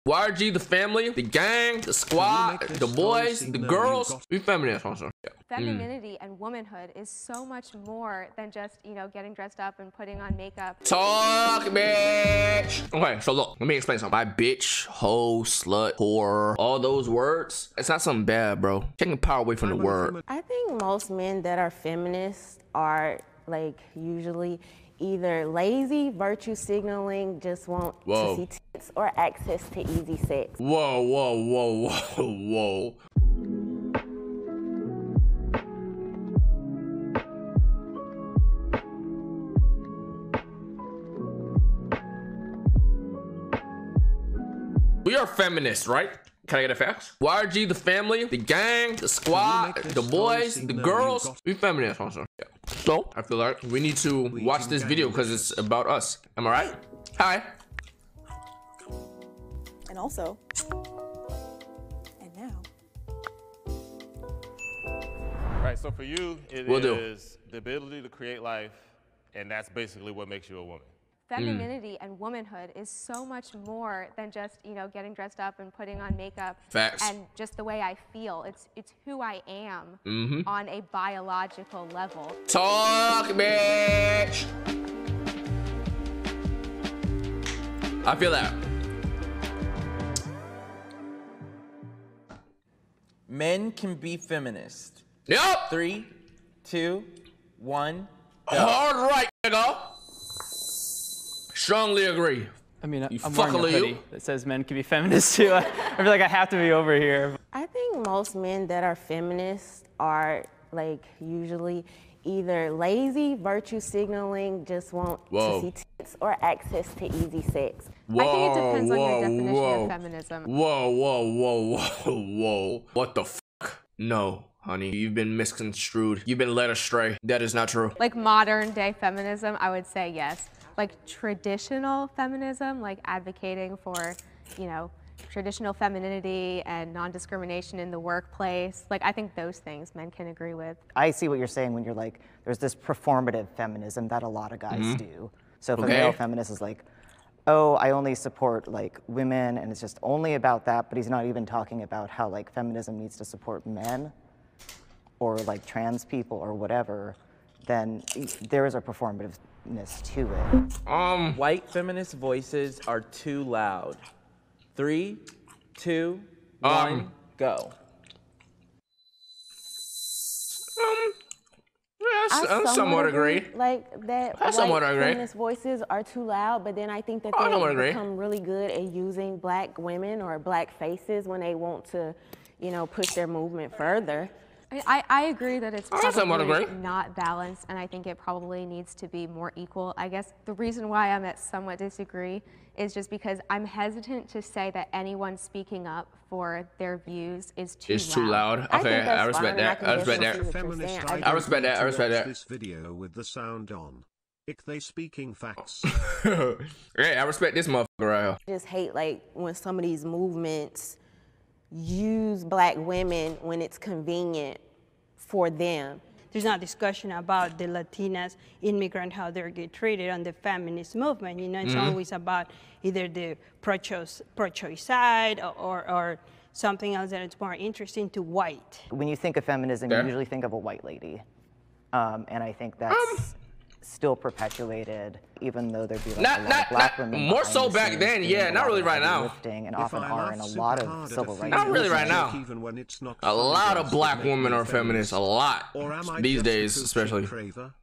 YG, the family, the gang, the squad, the boys, the girls. We feminist also. Yeah. Femininity and womanhood is so much more than just, you know, getting dressed up and putting on makeup. Talk, bitch. Okay, so look, let me explain something. By bitch, hoe, slut, whore, all those words, it's not something bad, bro. Taking power away from the word. I think most men that are feminists are like usually either lazy, virtue signaling, just want to see tits, or access to easy sex. Whoa, whoa, whoa, whoa, whoa. We are feminists, right? Can I get a fact? YG, the family, the gang, the squad, the boys, the girls. We feminists also. Yeah. So I feel like we need to watch this video because it's about us. Am I right? Hi. And also, and now. Right, so for you, it is the ability to create life, and that's basically what makes you a woman. Femininity and womanhood is so much more than just, you know, getting dressed up and putting on makeup. Facts. And just the way I feel. It's who I am on a biological level. Talk, bitch. I feel that. Men can be feminist. Yep. 3, 2, 1. Go. All right, nigga. Strongly agree. I mean, I'm wearing a hoodie that says men can be feminists too. I feel like I have to be over here. I think most men that are feminists are like usually either lazy, virtue signaling, just want to see tits, or access to easy sex. I think it depends on your definition of feminism. Whoa, whoa, whoa, whoa, whoa. What the fuck? No, honey, you've been misconstrued. You've been led astray. That is not true. Like modern day feminism, I would say yes. Like traditional feminism, like advocating for, you know, traditional femininity and non-discrimination in the workplace. Like, I think those things men can agree with. I see what you're saying when you're like, there's this performative feminism that a lot of guys do. So if a male feminist is like, oh, I only support like women and it's just only about that, but he's not even talking about how like feminism needs to support men or like trans people or whatever, then there is a performativeness to it. White feminist voices are too loud. 3, 2, 1, go. I somewhat agree. Like that, I somewhat agree. Feminist voices are too loud, but then I think that they become really good at using black women or black faces when they want to, you know, push their movement further. I agree that it's probably not balanced, and I think it probably needs to be more equal. I guess the reason why I'm at somewhat disagree is just because I'm hesitant to say that anyone speaking up for their views is too loud. Too loud. Okay, I respect that. I respect that. I respect that. I respect that. This video with the sound on. If they speaking facts. Hey, I respect this motherfucker right here. I just hate like when some of these movements use black women when it's convenient for them. There's not discussion about the Latinas immigrant, how they get treated on the feminist movement. You know, it's always about either the pro-choice side or something else that is more interesting to white. When you think of feminism, you usually think of a white lady. And I think that's still perpetuated, even though there'd be like a lot of black women. More so back then, yeah, not really right now. And often are in a lot of civil rights. Not really right now. A lot of black women are feminists, a lot. These days, especially.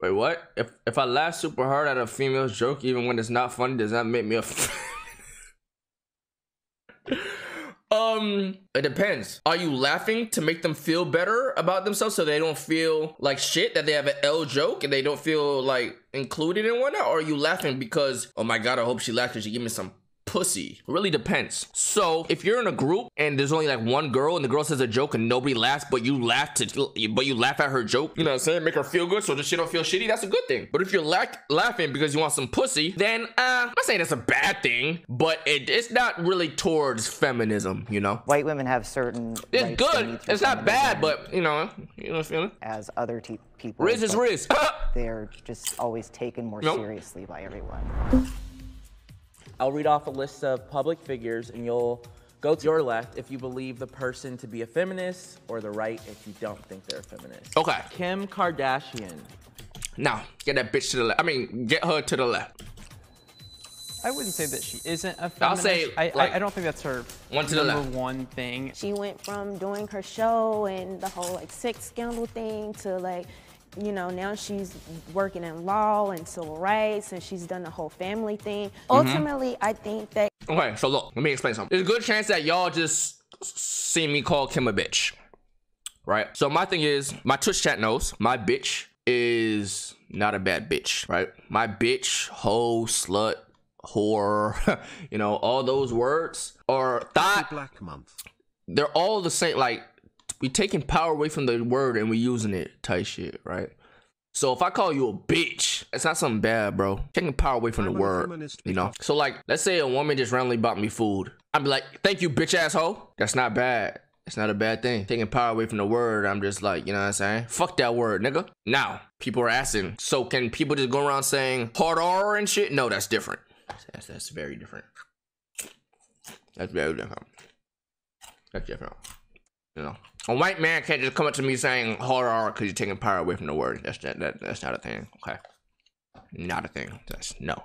Wait, what? If I laugh super hard at a female's joke, even when it's not funny, does that make me a it depends. Are you laughing to make them feel better about themselves so they don't feel like shit, that they have an L joke and they don't feel like included in whatnot? Or are you laughing because, oh my god, I hope she laughed because she gave me some pussy? It really depends. So if you're in a group and there's only like one girl and the girl says a joke and nobody laughs, but you laugh at her joke, you know what I'm saying, make her feel good so that she don't feel shitty, that's a good thing. But if you're laughing because you want some pussy, then I'm not saying that's a bad thing, but it's not really towards feminism, you know. White women have certain it's good, it's not bad, but you know what I'm feeling? As other people, Riz is Riz. They're just always taken more seriously by everyone. I'll read off a list of public figures, and you'll go to your left if you believe the person to be a feminist, or the right if you don't think they're a feminist. Okay. Kim Kardashian. Now, get that bitch to the left. I mean, get her to the left. I wouldn't say that she isn't a feminist. I'll say, I don't think that's her number one thing. She went from doing her show and the whole like sex scandal thing to like, you know, now she's working in law and civil rights, and she's done the whole family thing. Ultimately, I think that... Okay, so look, let me explain something. There's a good chance that y'all just see me call Kim a bitch, right? So my thing is, my Twitch chat knows my bitch is not a bad bitch, right? My bitch, hoe, slut, whore, you know, all those words are thought. Black month. They're all the same. Like, we taking power away from the word and we using it type shit, right? So if I call you a bitch, it's not something bad, bro. Taking power away from the word, you know? So like, let's say a woman just randomly bought me food. I'd be like, thank you, bitch asshole. That's not bad. It's not a bad thing. Taking power away from the word, I'm just like, you know what I'm saying? Fuck that word, nigga. Now, people are asking, so can people just go around saying hard R and shit? No, that's different. That's very different. That's very different. That's different. You know, a white man can't just come up to me saying hard R because you're taking power away from the word. That's not a thing. Okay, not a thing. That's no.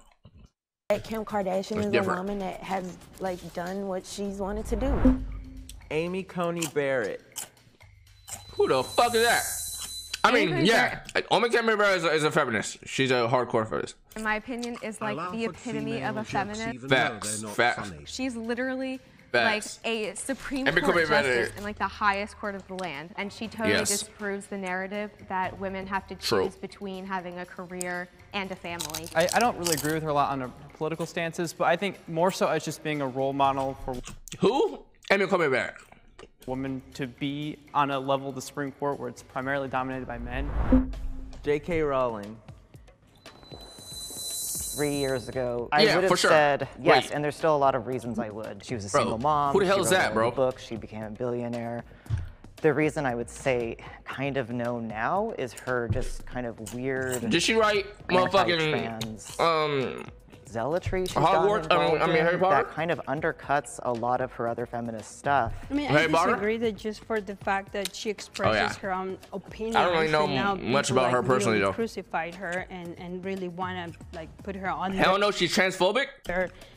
Kim Kardashian is a woman that has like done what she's wanted to do. Amy Coney Barrett. Who the fuck is that? I mean, yeah, Amy Coney Barrett is a feminist. She's a hardcore feminist. In my opinion, is like the epitome of a feminist. Facts. She's literally like a Supreme Court justice in like the highest court of the land, and she totally disproves the narrative that women have to choose between having a career and a family. I don't really agree with her a lot on her political stances, but I think more so as just being a role model for who? Amy Coney Barrett. Women to be on a level of the Supreme Court where it's primarily dominated by men. J.K. Rowling. 3 years ago, I would have said yes, and there's still a lot of reasons I would. She was a single mom. Who the hell is that, bro? Book. She became a billionaire. The reason I would say kind of no now is her just kind of weird. Did she write motherfucking zealotry? She's Hogwarts? I mean Harry Potter? That kind of undercuts a lot of her other feminist stuff. I mean, I disagree that just for the fact that she expresses her own opinion. I don't really know much about her personally, though. Crucified her and really want to like put her on. Hell no, she's transphobic.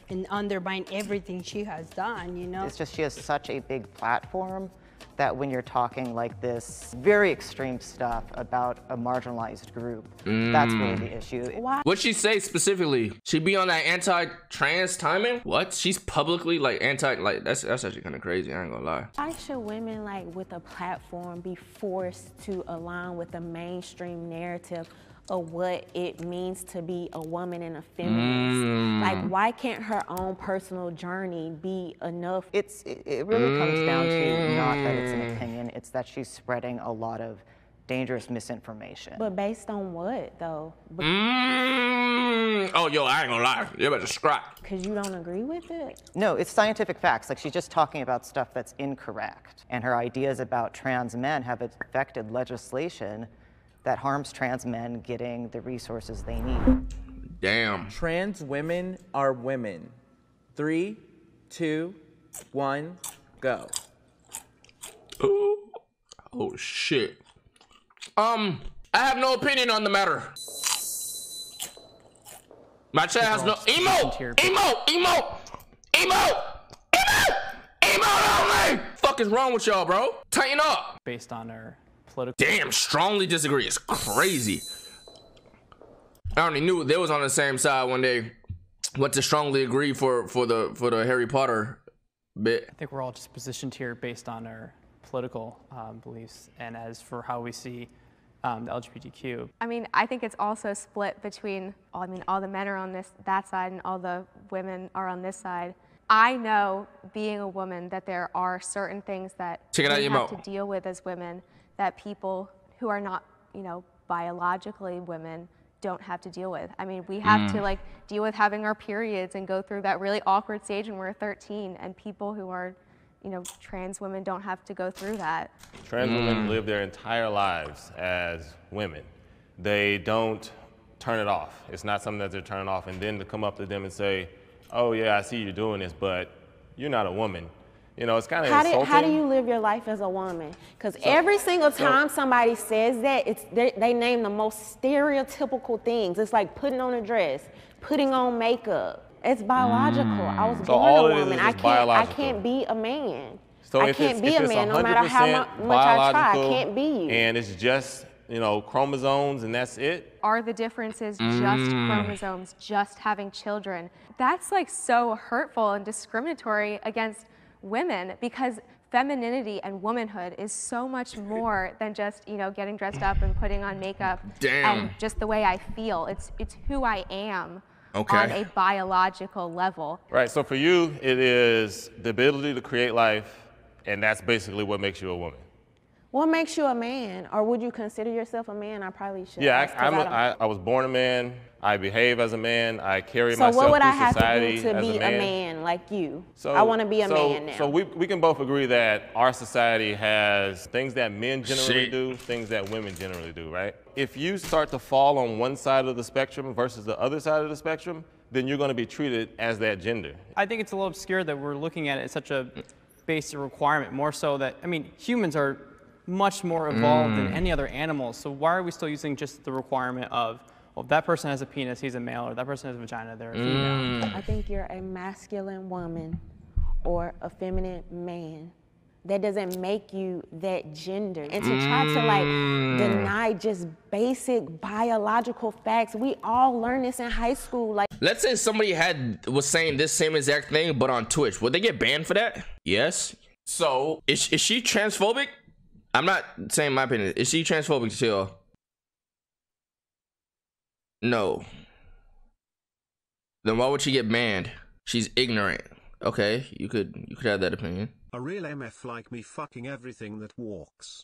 And undermine everything she has done, you know. It's just she has such a big platform that when you're talking like this very extreme stuff about a marginalized group, that's really the issue. What'd she say specifically? She be on that anti-trans timing? What? She's publicly like like that's actually kind of crazy. I ain't gonna lie. Why should women like with a platform be forced to align with the mainstream narrative of what it means to be a woman and a feminist? Like, why can't her own personal journey be enough? It really comes down to not that it's an opinion, it's that she's spreading a lot of dangerous misinformation. But based on what, though? Oh, yo, I ain't gonna lie. You better scrap. Because you don't agree with it? No, it's scientific facts. Like, she's just talking about stuff that's incorrect. And her ideas about trans men have affected legislation that harms trans men getting the resources they need. Damn. Trans women are women. 3, 2, 1, go. Oh shit. I have no opinion on the matter. My chat has no only. Fuck is wrong with y'all, bro? Tighten up. Based on her political. Damn, strongly disagree. It's crazy. I already knew they was on the same side when they went to strongly agree for the Harry Potter bit. I think we're all just positioned here based on our political beliefs, and as for how we see the LGBTQ. I mean, I think it's also split between, all the men are on that side and all the women are on this side. I know, being a woman, that there are certain things that we have to deal with as women that people who are not, biologically women don't have to deal with. I mean, we have to like deal with having our periods and go through that really awkward stage when we're 13, and people who are, trans women don't have to go through that. Trans women live their entire lives as women. They don't turn it off. It's not something that they're turning off, and then to come up to them and say, oh yeah, I see you doing this, but you're not a woman. You know, it's kind of insulting. How do you live your life as a woman? Because every single time somebody says that, they name the most stereotypical things. It's like putting on a dress, putting on makeup. It's biological. I was born a woman. I can't be a man. So I can't be a man no matter how much I try. I can't be you. And it's just, you know, chromosomes and that's it? Are the differences just chromosomes, just having children? That's like so hurtful and discriminatory against women, because femininity and womanhood is so much more than just, you know, getting dressed up and putting on makeup and just the way I feel. It's who I am on a biological level. Right, so for you, it is the ability to create life, and that's basically what makes you a woman. What makes you a man? Or would you consider yourself a man? I probably should. Yeah, I was born a man. I behave as a man. I carry myself through society. So what would I have to do to be a man like you? So I want to be a man now. So we can both agree that our society has things that men generally do, things that women generally do, right? If you start to fall on one side of the spectrum versus the other side of the spectrum, then you're going to be treated as that gender. I think it's a little obscure that we're looking at it as such a basic requirement, more so that, I mean, humans are much more evolved than any other animal, so why are we still using just the requirement of, well, if that person has a penis, he's a male, or that person has a vagina, they're a female? I think you're a masculine woman or a feminine man. That doesn't make you that gender. And to try to like deny just basic biological facts, we all learn this in high school. Like, let's say somebody was saying this same exact thing, but on Twitch, would they get banned for that? Yes. So is she transphobic? I'm not saying my opinion. Is she transphobic still? No. Then why would she get banned? She's ignorant. Okay, you could have that opinion. A real MF like me fucking everything that walks.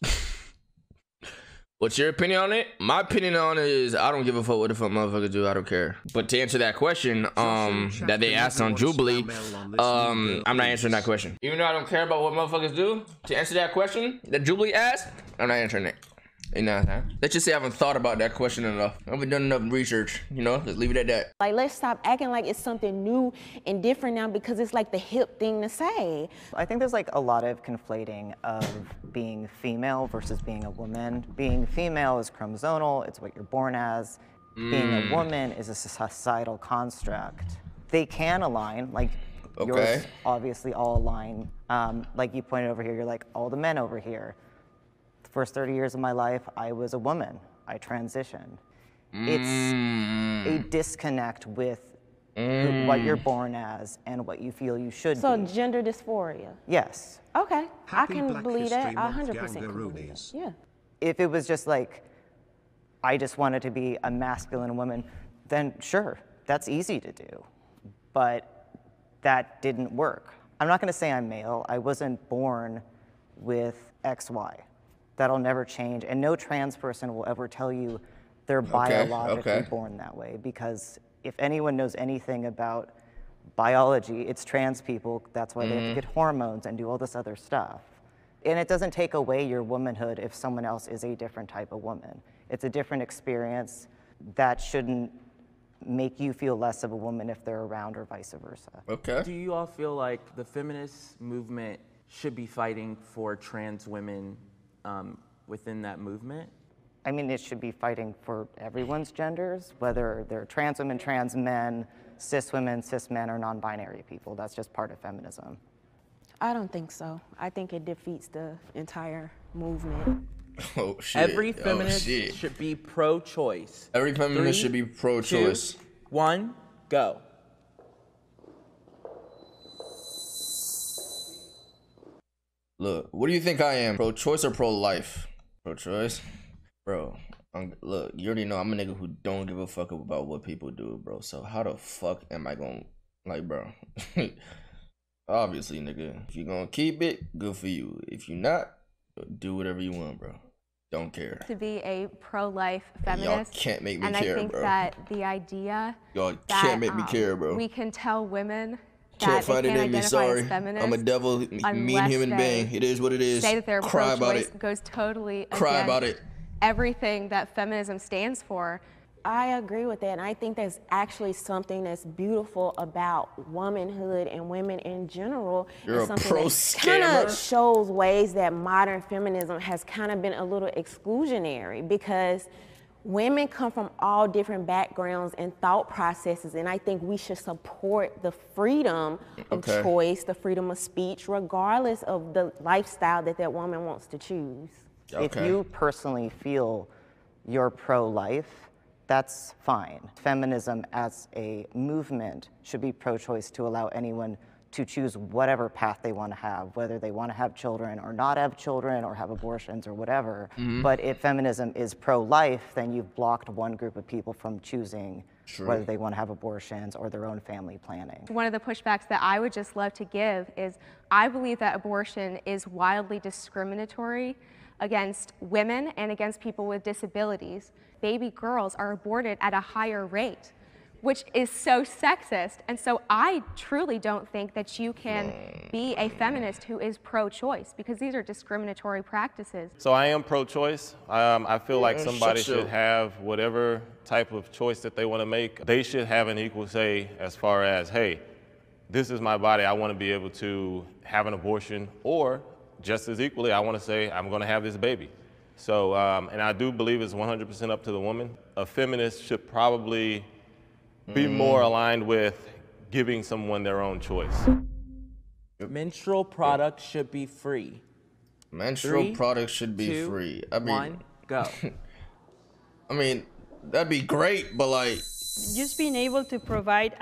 What's your opinion on it? My opinion on it is I don't give a fuck what the fuck motherfuckers do. I don't care. But to answer that question, that they asked on Jubilee, I'm not answering that question. Even though I don't care about what motherfuckers do, to answer that question that Jubilee asked, I'm not answering it. You know what I'm saying? Let's just say I haven't thought about that question enough. I haven't done enough research, you know? Let's leave it at that. Like, let's stop acting like it's something new and different now because it's like the hip thing to say. I think there's like a lot of conflating of being female versus being a woman. Being female is chromosomal, it's what you're born as. Being a woman is a societal construct. They can align, like yours obviously all align. Like you pointed over here, you're like, all the men over here. First 30 years of my life, I was a woman. I transitioned. It's a disconnect with what you're born as and what you feel you should be. So gender dysphoria? Yes. Okay, I can believe that. 100% can believe that. Yeah. If it was just like, I just wanted to be a masculine woman, then sure, that's easy to do. But that didn't work. I'm not gonna say I'm male. I wasn't born with XY. That'll never change, and no trans person will ever tell you they're biologically born that way, because if anyone knows anything about biology, it's trans people. That's why they have to get hormones and do all this other stuff. And it doesn't take away your womanhood if someone else is a different type of woman. It's a different experience that shouldn't make you feel less of a woman if they're around, or vice versa. Okay. Do you all feel like the feminist movement should be fighting for trans women within that movement? I mean, it should be fighting for everyone's genders, whether they're trans women, trans men, cis women, cis men, or non-binary people. That's just part of feminism. I don't think so. I think it defeats the entire movement. Oh, shit. Every feminist should be pro-choice. Every feminist should be pro-choice. 2, 1, go. Look, what do you think I am? Pro-choice or pro-life? Pro-choice? Bro, look, you already know I'm a nigga who don't give a fuck about what people do, bro. So how the fuck am I gonna, like, bro? Obviously, nigga, if you're gonna keep it, good for you. If you're not, do whatever you want, bro. Don't care. To be a pro-life feminist. Y'all can't make me and care, bro. And I think that the idea y'all can't make me care, bro. We can tell women can't find it in me, sorry. I'm a devil, mean human being. It is what it is. Say that their Cry about pro-choice it. Goes totally Cry against about it. everything that feminism stands for. I agree with that, and I think that's actually something that's beautiful about womanhood and women in general. You're it's a something pro that scammer. kind of shows ways that modern feminism has kind of been a little exclusionary, because women come from all different backgrounds and thought processes, and I think we should support the freedom of choice, the freedom of speech, regardless of the lifestyle that that woman wants to choose. If you personally feel you're pro-life, that's fine. Feminism as a movement should be pro-choice to allow anyone to choose whatever path they want to have, whether they want to have children or not have children or have abortions or whatever. But if feminism is pro-life, then you've blocked one group of people from choosing whether they want to have abortions or their own family planning. One of the pushbacks that I would just love to give is I believe that abortion is wildly discriminatory against women and against people with disabilities. Baby girls are aborted at a higher rate, which is so sexist. And so I truly don't think that you can be a feminist who is pro-choice, because these are discriminatory practices. So I am pro-choice. I feel like somebody should have whatever type of choice that they want to make. They should have an equal say as far as, hey, this is my body, I want to be able to have an abortion, or just as equally, I want to say, I'm going to have this baby. So, and I do believe it's 100% up to the woman. A feminist should probably be more aligned with giving someone their own choice. Menstrual products should be free. Menstrual products should be free. I mean, go. I mean, that'd be great, but like, just being able to provide,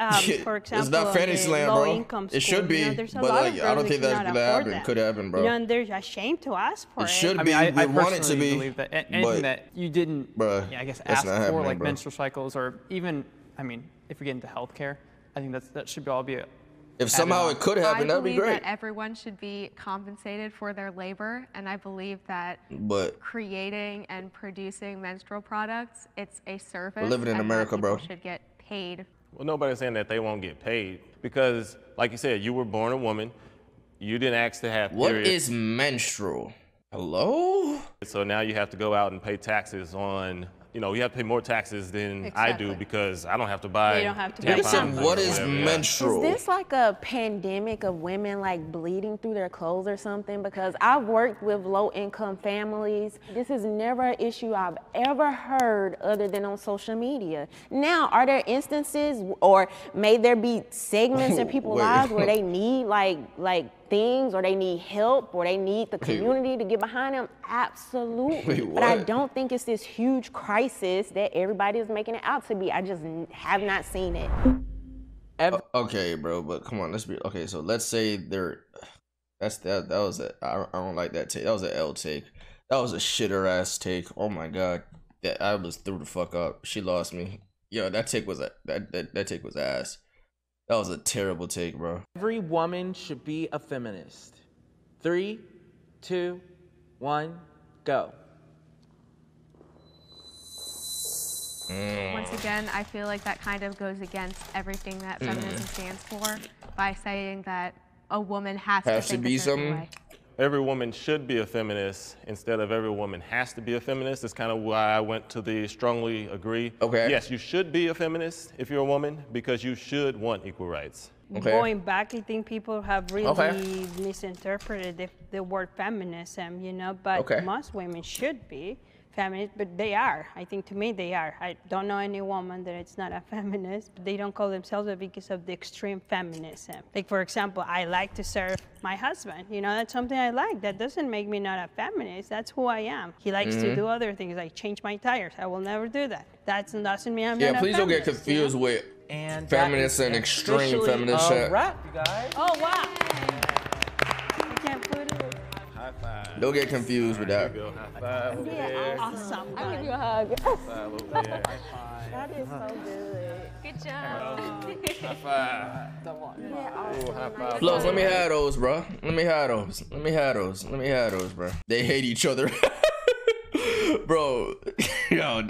for example, it's not Fantasyland, bro. low-income It should be, there's a but lot like, of I don't girls think that that's cannot gonna afford happen. that. Could happen, bro. You know, and they're ashamed to ask for it. It should I be. mean, I we want it to personally be. believe that anything that you didn't, I guess, ask for, like menstrual cycles, or even, I mean, if you're getting into healthcare, I think that should all be If somehow it could happen, that'd be I believe great. that everyone should be compensated for their labor, and I believe that creating and producing menstrual products, it's a service. We're living in and America, people bro. should get paid. Well, nobody's saying that they won't get paid, because, like you said, you were born a woman. You didn't ask to have periods. What is menstrual? Hello? So now you have to go out and pay taxes on, you know, you have to pay more taxes than I do, because I don't have to buy. They don't have to tampons. What is menstrual? Is this like a pandemic of women like bleeding through their clothes or something? Because I've worked with low-income families. This is never an issue I've ever heard other than on social media. Now, are there instances, or may there be segments in people's lives where they need like things, or they need help, or they need the community to get behind them? Absolutely. But I don't think it's this huge crisis that everybody is making it out to be. I just have not seen it. Okay, bro, but come on, let's be okay. So let's say that was a I don't like that take. That was an L take. That was a shitter ass take. Oh my god, that I was threw the fuck up. She lost me. Yo, that take was that take was ass. That was a terrible take, bro. Every woman should be a feminist. 3, 2, 1, go. Once again, I feel like that kind of goes against everything that feminism stands for by saying that a woman has to think be a certain something. way. Every woman should be a feminist instead of every woman has to be a feminist. That's kind of why I went to the strongly agree. Okay. Yes, you should be a feminist if you're a woman, because you should want equal rights. Okay. Going back, I think people have really misinterpreted the word feminism, you know, but most women should be feminist, but they are. I think, to me, they are. I don't know any woman that it's not a feminist, but they don't call themselves that because of the extreme feminism. Like, for example, I like to serve my husband. You know, that's something I like. That doesn't make me not a feminist. That's who I am. He likes to do other things, like change my tires. I will never do that. That doesn't mean I'm not a feminist. Yeah, please don't get confused with feminist and extreme feminist shit. Wrap, you guys. Oh, wow. I can't put it. High five. Don't get confused with that. Go. High five over there. Awesome. I'll give you a hug. High five over there. That is so good. Good job. High five. Ooh, high five. Flows, let me have those, bro. Let me have those, bro. They hate each other. Bro. Yo,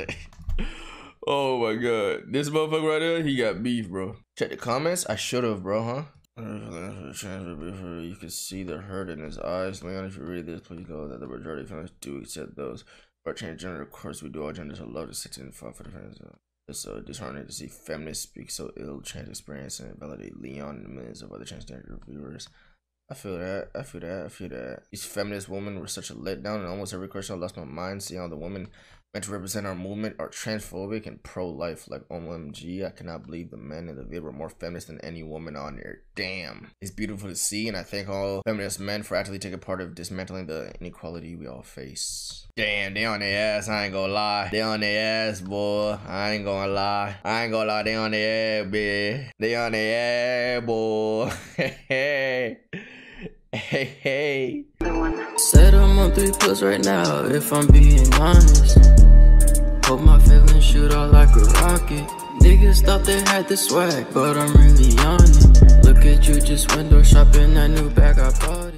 oh my god. This motherfucker right there, he got beef, bro. Check the comments. I should have, bro, huh? You can see the hurt in his eyes. Leon, if you read this, please know that the majority of feminists do accept those. But transgender, of course, we do. All genders are love to sit and fun for the fans. It's so disheartening to see feminists speak so ill of trans experience and validate Leon and millions of other transgender viewers. I feel that. These feminist women were such a letdown, and almost every question I lost my mind seeing how the women meant to represent our movement are transphobic and pro-life. Like, OMG, I cannot believe the men in the video were more feminist than any woman on there. Damn. It's beautiful to see, and I thank all feminist men for actively taking part of dismantling the inequality we all face. Damn, they on their ass, I ain't gonna lie. They on their ass, boy. I ain't gonna lie, they on their ass, bitch. They on their ass, boy. Hey. Said I'm on 3+ right now, if I'm being honest. Hope my feelings shoot out like a rocket. Niggas thought they had the swag, but I'm really on it. Look at you just window shopping that new bag I bought.